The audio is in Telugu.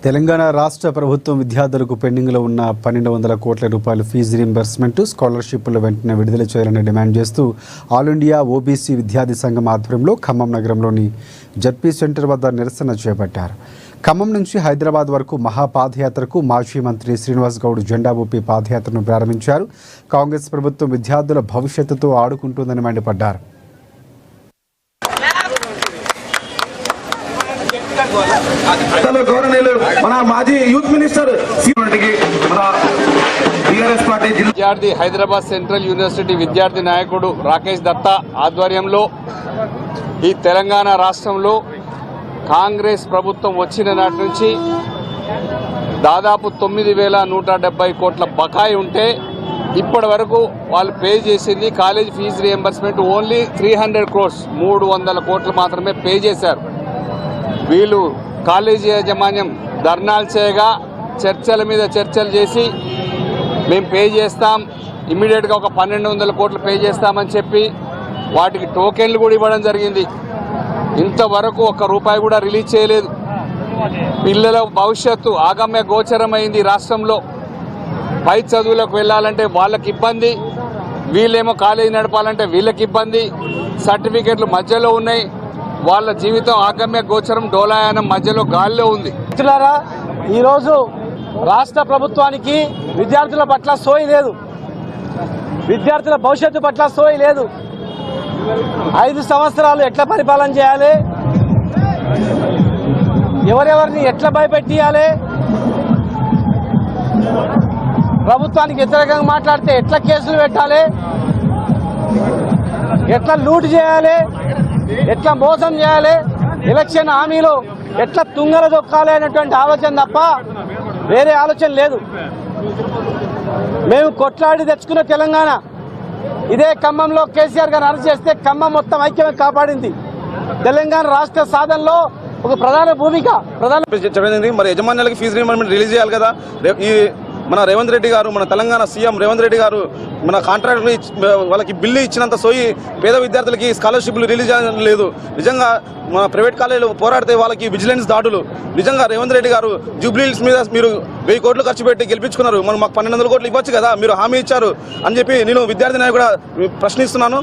తెలంగాణ రాష్ట్ర ప్రభుత్వం విద్యార్థులకు పెండింగ్లో ఉన్న 1200 కోట్ల రూపాయల ఫీజు రీయింబర్స్మెంట్ స్కాలర్షిప్లు వెంటనే విడుదల చేయాలని డిమాండ్ చేస్తూ ఆల్ ఇండియా ఓబీసీ విద్యార్థి సంఘం ఆధ్వర్యంలో ఖమ్మం నగరంలోని జడ్పీ సెంటర్ వద్ద నిరసన చేపట్టారు. ఖమ్మం నుంచి హైదరాబాద్ వరకు మహాపాదయాత్రకు మాజీ మంత్రి శ్రీనివాస్ గౌడ్ జెండా ఊపి పాదయాత్రను ప్రారంభించారు. కాంగ్రెస్ ప్రభుత్వం విద్యార్థుల భవిష్యత్తుతో ఆడుకుంటుందని మండిపడ్డారు. గౌరవనీయులు మన మాజీ యూత్ మినిస్టర్ విద్యార్థి హైదరాబాద్ సెంట్రల్ యూనివర్సిటీ విద్యార్థి నాయకుడు రాకేష్ దత్తా ఆధ్వర్యంలో ఈ తెలంగాణ రాష్ట్రంలో కాంగ్రెస్ ప్రభుత్వం వచ్చిన నాటి నుంచి దాదాపు 9,170 కోట్ల బకాయి ఉంటే ఇప్పటి వరకు వాళ్ళు పే చేసింది college fees reimbursement only 300 crores 300 కోట్లు మాత్రమే పే చేశారు. వీళ్ళు కాలేజీ యాజమాన్యం ధర్నాలు చేయగా చర్చల మీద చర్చలు చేసి మేము పే చేస్తాం, ఇమ్మీడియట్గా ఒక 1,200 కోట్లు పే చేస్తామని చెప్పి వాటికి టోకెన్లు కూడా ఇవ్వడం జరిగింది. ఇంతవరకు ఒక్క రూపాయి కూడా రిలీజ్ చేయలేదు. పిల్లల భవిష్యత్తు ఆగమ్య గోచరమైంది. రాష్ట్రంలో పై చదువులకు వెళ్ళాలంటే వాళ్ళకి ఇబ్బంది, వీళ్ళేమో కాలేజీ నడపాలంటే వీళ్ళకి ఇబ్బంది, సర్టిఫికెట్లు మధ్యలో ఉన్నాయి, వాళ్ళ జీవితం ఆగమ్య గోచరం డోలాయానం మధ్యలో గాల్లో ఉంది. ఈరోజు రాష్ట్ర ప్రభుత్వానికి విద్యార్థుల పట్ల సోయి లేదు, విద్యార్థుల భవిష్యత్తు పట్ల సోయి లేదు. 5 సంవత్సరాలు ఎట్లా పరిపాలన చేయాలి, ఎవరెవరిని ఎట్లా భయపెట్టియాలి, ప్రభుత్వానికి వ్యతిరేకంగా మాట్లాడితే ఎట్లా కేసులు పెట్టాలి, ఎట్లా లూట్ చేయాలి, ఎట్లా మోసం చేయాలి, ఎలక్షన్ హామీలు ఎట్లా తుంగల దొక్కాలి అనేటువంటి ఆలోచన తప్ప వేరే ఆలోచన లేదు. మేము కొట్లాడి తెచ్చుకున్న తెలంగాణ ఇదే ఖమ్మంలో కేసీఆర్ గారిని అరెస్ట్ చేస్తే ఖమ్మం మొత్తం ఐక్యమే కాపాడింది. తెలంగాణ రాష్ట్ర సాధనలో ఒక ప్రధాన భూమిక మరి యజమానులకి ఫీజు రీయింబర్స్మెంట్ రిలీజ్ చేయాలి కదా. ఈ మన రేవంత్ రెడ్డి గారు, మన తెలంగాణ సీఎం రేవంత్ రెడ్డి గారు మన కాంట్రాక్టర్ వాళ్ళకి బిల్లు ఇచ్చినంత సోయి పేద విద్యార్థులకి స్కాలర్షిప్లు రిలీజ్ చేయడం లేదు. నిజంగా మన ప్రైవేట్ కాలేజీలు పోరాడితే వాళ్ళకి విజిలెన్స్ దాడులు. నిజంగా రేవంత్ రెడ్డి గారు జూబ్లీహిల్స్ మీద మీరు 1000 కోట్లు ఖర్చు పెట్టి గెలిపించుకున్నారు, మనం మాకు 1,200 కోట్లు ఇవ్వచ్చు కదా, మీరు హామీ ఇచ్చారు అని చెప్పి నేను విద్యార్థి నాయకుడు ప్రశ్నిస్తున్నాను.